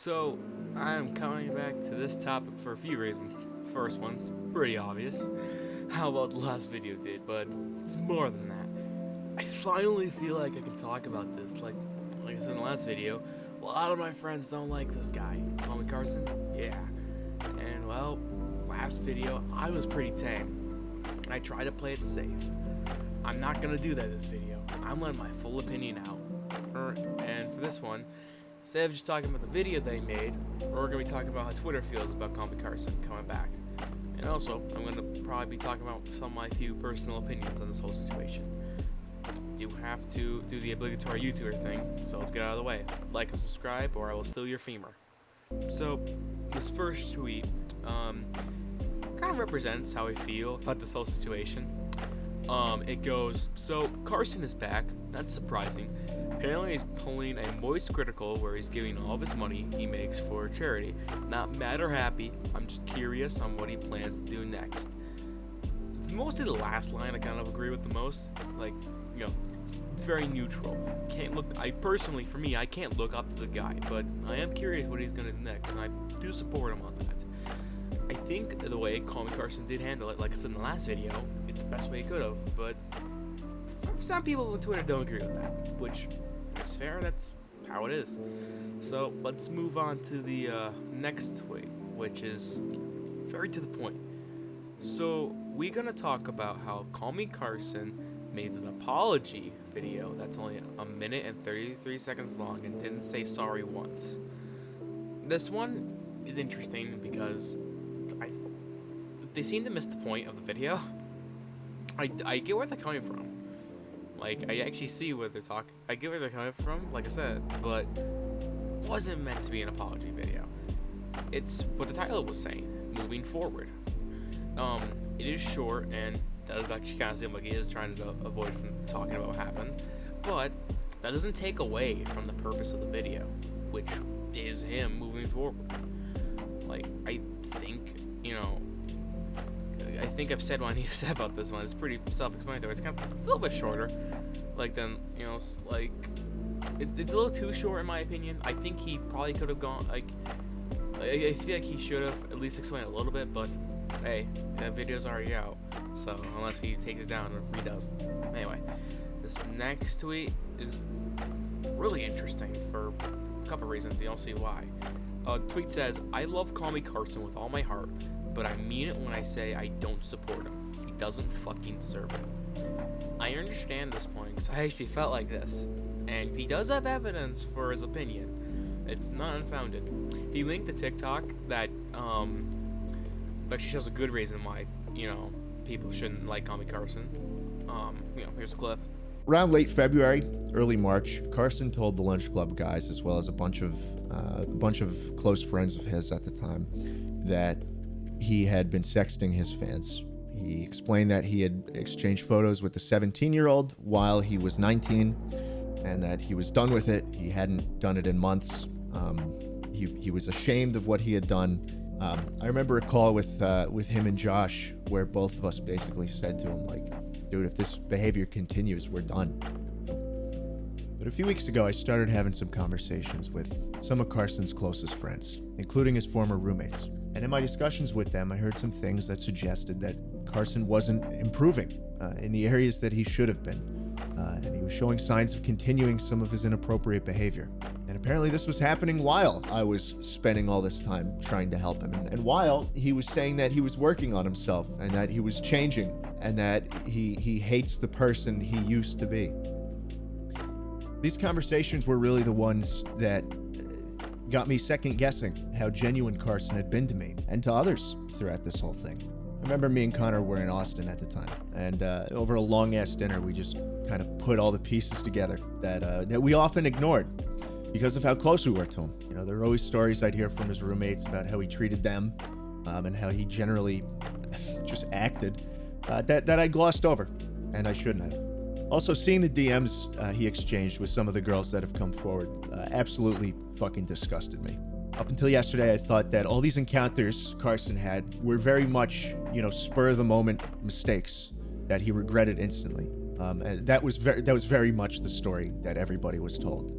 So, I'm coming back to this topic for a few reasons. First one's pretty obvious. How well the last video did, but it's more than that. I finally feel like I can talk about this. Like I said in the last video, a lot of my friends don't like this guy. Callmecarson? Yeah. And well, last video, I was pretty tame. I tried to play it safe. I'm not gonna do that this video. I'm letting my full opinion out. And for this one, instead of just talking about the video they made, we're going to be talking about how Twitter feels about Callmecarson coming back. And also, I'm going to probably be talking about some of my few personal opinions on this whole situation. You have to do the obligatory YouTuber thing, so let's get out of the way. Like and subscribe, or I will steal your femur. So, this first tweet kind of represents how I feel about this whole situation. It goes, so Carson is back, that's surprising. Apparently he's pulling a moist critical where he's giving all of his money he makes for charity. Not mad or happy, I'm just curious on what he plans to do next. Mostly the last line I kind of agree with the most. It's like, it's very neutral. For me, I can't look up to the guy, but I am curious what he's going to do next, and I do support him on that. I think the way Callmecarson did handle it, like I said in the last video, is the best way he could have, but some people on Twitter don't agree with that, which is fair, that's how it is. So let's move on to the next tweet, which is very to the point. So we're gonna talk about how Callmecarson made an apology video that's only a minute and 33 seconds long and didn't say sorry once. This one is interesting because they seem to miss the point of the video. I get where they're coming from. Like, I actually see where they're talking. I get where they're coming from, like I said, but wasn't meant to be an apology video. It's what the title was saying, moving forward. It is short and does actually kind of seem like he is trying to avoid from talking about what happened, but that doesn't take away from the purpose of the video, which is him moving forward. Like, I think I've said what I need to say about this one. It's pretty self-explanatory. It's a little bit shorter. It's a little too short in my opinion. I think he probably could have gone, I feel like he should have at least explained a little bit, but hey, that video's already out. So, unless he takes it down and redoes. Anyway, this next tweet is really interesting for a couple reasons. You'll see why. Tweet says, I love Callmecarson with all my heart, but I mean it when I say I don't support him. He doesn't fucking deserve it. I understand this point because I actually felt like this, and he does have evidence for his opinion. It's not unfounded. He linked a TikTok that actually shows a good reason why people shouldn't like Callmecarson. Here's a clip. Around late February, early March, Carson told the Lunch Club guys, as well as a bunch of close friends of his at the time, that he had been sexting his fans. He explained that he had exchanged photos with the 17-year-old while he was 19, and that he was done with it. He hadn't done it in months. He was ashamed of what he had done. I remember a call with him and Josh where both of us basically said to him, like, dude, if this behavior continues, we're done. But a few weeks ago, I started having some conversations with some of Carson's closest friends, including his former roommates. And in my discussions with them, I heard some things that suggested that Carson wasn't improving in the areas that he should have been. And he was showing signs of continuing some of his inappropriate behavior. And apparently this was happening while I was spending all this time trying to help him. And while he was saying that he was working on himself and that he was changing and that he hates the person he used to be. These conversations were really the ones that got me second guessing how genuine Carson had been to me and to others throughout this whole thing. I remember me and Connor were in Austin at the time, and over a long-ass dinner, we just kind of put all the pieces together that we often ignored because of how close we were to him. There were always stories I'd hear from his roommates about how he treated them and how he generally just acted that I glossed over, and I shouldn't have. Also, seeing the DMs he exchanged with some of the girls that have come forward absolutely fucking disgusted me. Up until yesterday, I thought that all these encounters Carson had were very much, spur-of-the-moment mistakes that he regretted instantly. And that was very much the story that everybody was told.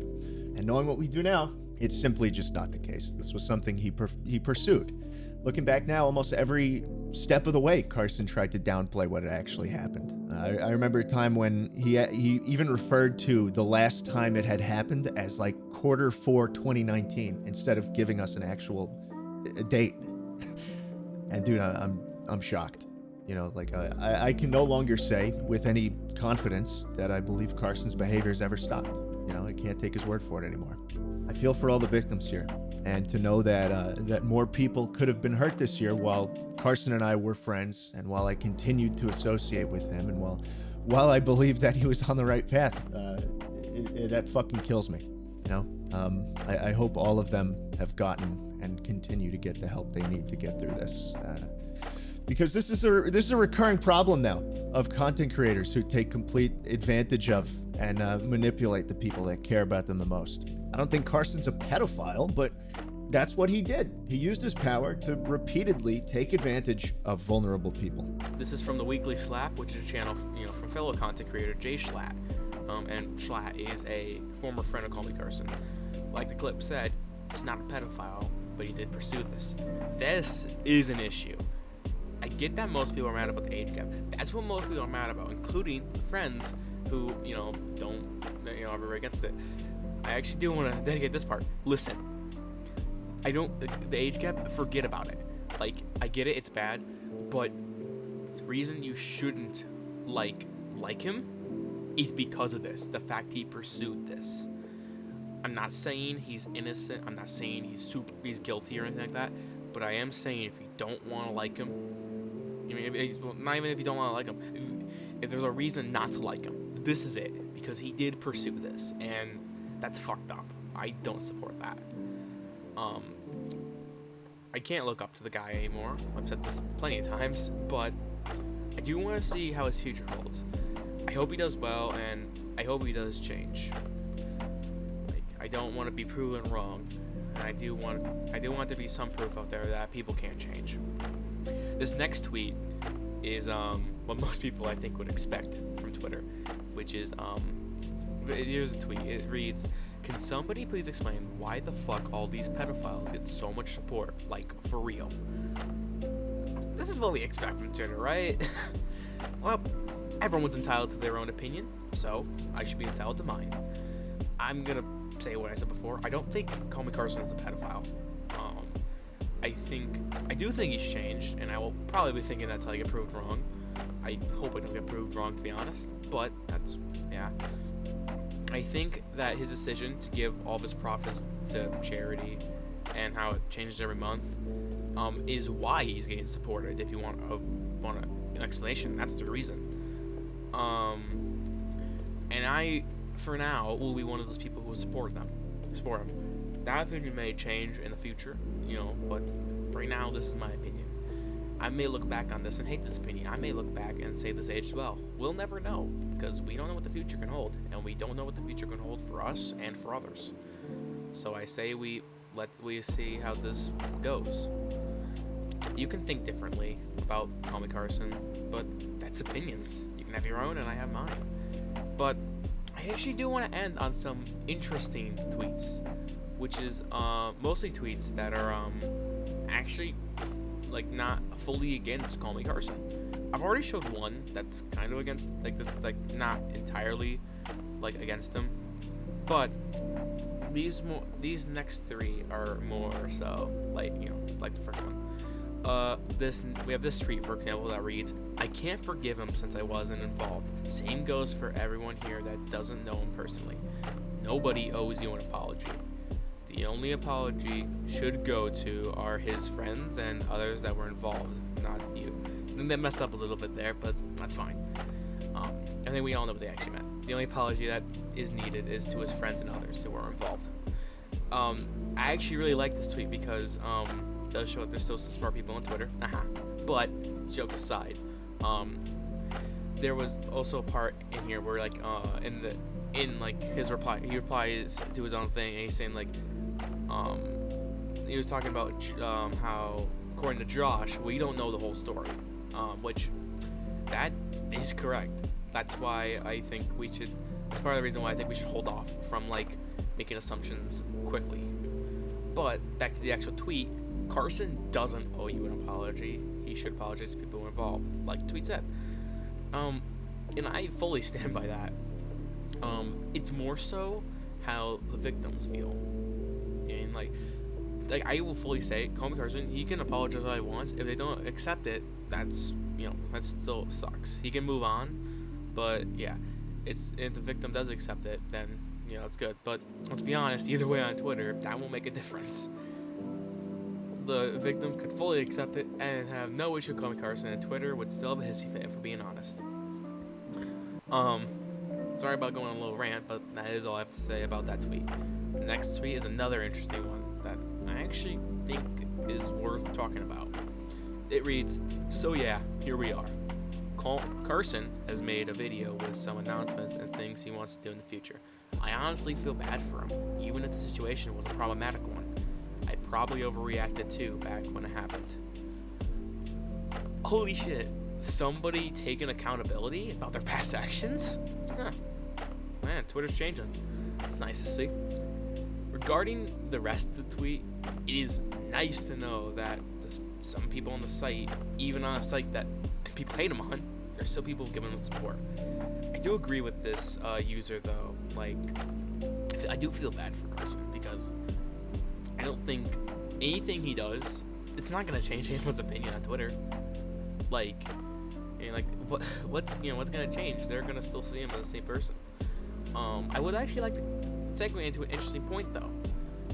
And knowing what we do now, It's simply just not the case. This was something he pursued. Looking back now, almost every step of the way, Carson tried to downplay what had actually happened. I remember a time when he even referred to the last time it had happened as like Q4 2019 instead of giving us an actual date. And dude, I'm shocked. You know, like I can no longer say with any confidence that I believe Carson's behavior has ever stopped. You know, I can't take his word for it anymore. I feel for all the victims here, and to know that that more people could have been hurt this year while Carson and I were friends, and while I continued to associate with him, and while I believed that he was on the right path, that fucking kills me. You know, I hope all of them have gotten and continue to get the help they need to get through this. Because this is a recurring problem now of content creators who take complete advantage of and manipulate the people that care about them the most. I don't think Carson's a pedophile, but that's what he did. He used his power to repeatedly take advantage of vulnerable people. This is from the Weekly Slap, which is a channel, from fellow content creator Jay Schlatt. And Schlatt is a former friend of Callmecarson. Like the clip said, it's not a pedophile, but he did pursue this. This is an issue. I get that most people are mad about the age gap. That's what most people are mad about, including friends who, are very against it. I actually do want to dedicate this part. Listen, the age gap, forget about it. Like, I get it, it's bad, but the reason you shouldn't like him is because of this. The fact he pursued this. I'm not saying he's innocent. I'm not saying he's guilty or anything like that. But I am saying if you don't want to like him, not even if you don't want to like him, if there's a reason not to like him, this is it. Because he did pursue this, and that's fucked up. I don't support that. I can't look up to the guy anymore. I've said this plenty of times, but I do want to see how his future holds. I hope he does well, and I hope he does change. Like, I don't want to be proven wrong, and I do want there to be some proof out there that people can change. This next tweet is what most people I think would expect from Twitter, which is here's a tweet. It reads, "Can somebody please explain why the fuck all these pedophiles get so much support? Like, for real." This is what we expect from Twitter, right? Well, everyone's entitled to their own opinion, so I should be entitled to mine. I'm gonna say what I said before. I don't think Callmecarson is a pedophile. I do think he's changed, and I will probably be thinking that until I get proved wrong. I hope I don't get proved wrong, to be honest, but that's, yeah. I think that his decision to give all of his profits to charity and how it changes every month is why he's getting supported. If you want an explanation, that's the reason. And I, for now, will be one of those people who will support him. That opinion may change in the future, but right now this is my opinion. I may look back on this and hate this opinion. I may look back and say this aged well. We'll never know, because we don't know what the future can hold, and we don't know what the future can hold for us and for others. So I say we see how this goes. You can think differently about Callmecarson, but that's opinions. You can have your own, and I have mine. But I actually do want to end on some interesting tweets, which is mostly tweets that are actually like not fully against Callmecarson. I've already showed one that's kind of against, like, this, like, not entirely like against him, but these next three are more so like like the first one. We have this tweet, for example, that reads, "I can't forgive him since I wasn't involved. Same goes for everyone here that doesn't know him personally. Nobody owes you an apology. The only apology should go to are his friends and others that were involved, not you." I think that messed up a little bit there, but that's fine. I think we all know what they actually meant. The only apology that is needed is to his friends and others who were involved. I actually really like this tweet because it does show that there's still some smart people on Twitter. But jokes aside, there was also a part in here where in his reply, he replies to his own thing, and he's saying like, he was talking about how, according to Josh, we don't know the whole story, which that is correct. That's why I think we should. That's part of the reason why I think we should hold off from like making assumptions quickly. But back to the actual tweet, Carson doesn't owe you an apology. He should apologize to people involved, like the tweet said. And I fully stand by that. It's more so how the victims feel. And like I will fully say, Callmecarson, he can apologize all he wants. If they don't accept it, that's, that still sucks. He can move on, but yeah, if the victim does accept it, then it's good. But let's be honest, either way on Twitter, that won't make a difference. The victim could fully accept it and have no issue with Callmecarson, and Twitter would still have a hissy fit, for being honest. Sorry about going on a little rant, but that is all I have to say about that tweet. The next tweet is another interesting one that I actually think is worth talking about. It reads, "So yeah, here we are. Carson has made a video with some announcements and things he wants to do in the future. I honestly feel bad for him, even if the situation was a problematic one. I probably overreacted too back when it happened." Holy shit, somebody taking accountability about their past actions? Huh. Man, Twitter's changing. It's nice to see. Regarding the rest of the tweet, it is nice to know that some people on the site, even on a site that people hate him on, there's still people giving him support. I do agree with this user though. Like, I do feel bad for Carson because I don't think anything he does, it's not gonna change anyone's opinion on Twitter. Like, what's gonna change? They're gonna still see him as the same person. I would actually like to segue into an interesting point though.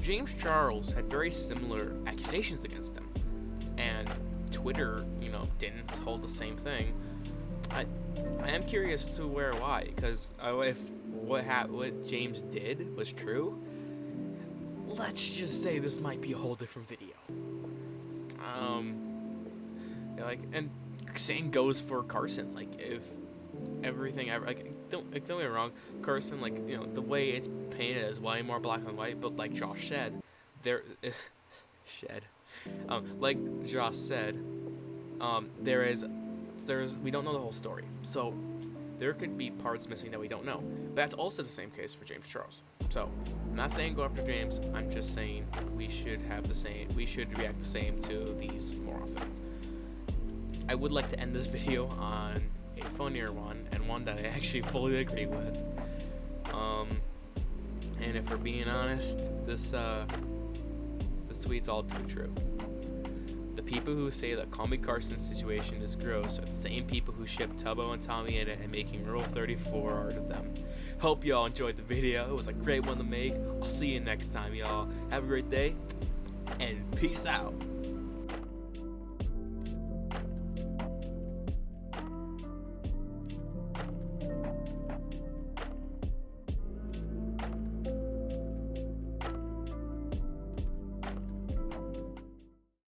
James Charles had very similar accusations against him, and Twitter, didn't hold the same thing. I am curious to why, because if what James did was true, let's just say this might be a whole different video. And same goes for Carson. Like, if everything ever, don't get me wrong, Carson, the way it's painted is way more black and white, but like Josh said, like Josh said, there's we don't know the whole story, so there could be parts missing that we don't know. But that's also the same case for James Charles. So I'm not saying go after James, I'm just saying we should react the same to these more often. I would like to end this video on a funnier one, and one that I actually fully agree with. And if we're being honest, this tweet's all too true. The people who say that Callmecarson's situation is gross are the same people who ship Tubbo and Tommy in it and making Rule 34 art of them. Hope y'all enjoyed the video. It was a great one to make. I'll see you next time, y'all. Have a great day, and peace out.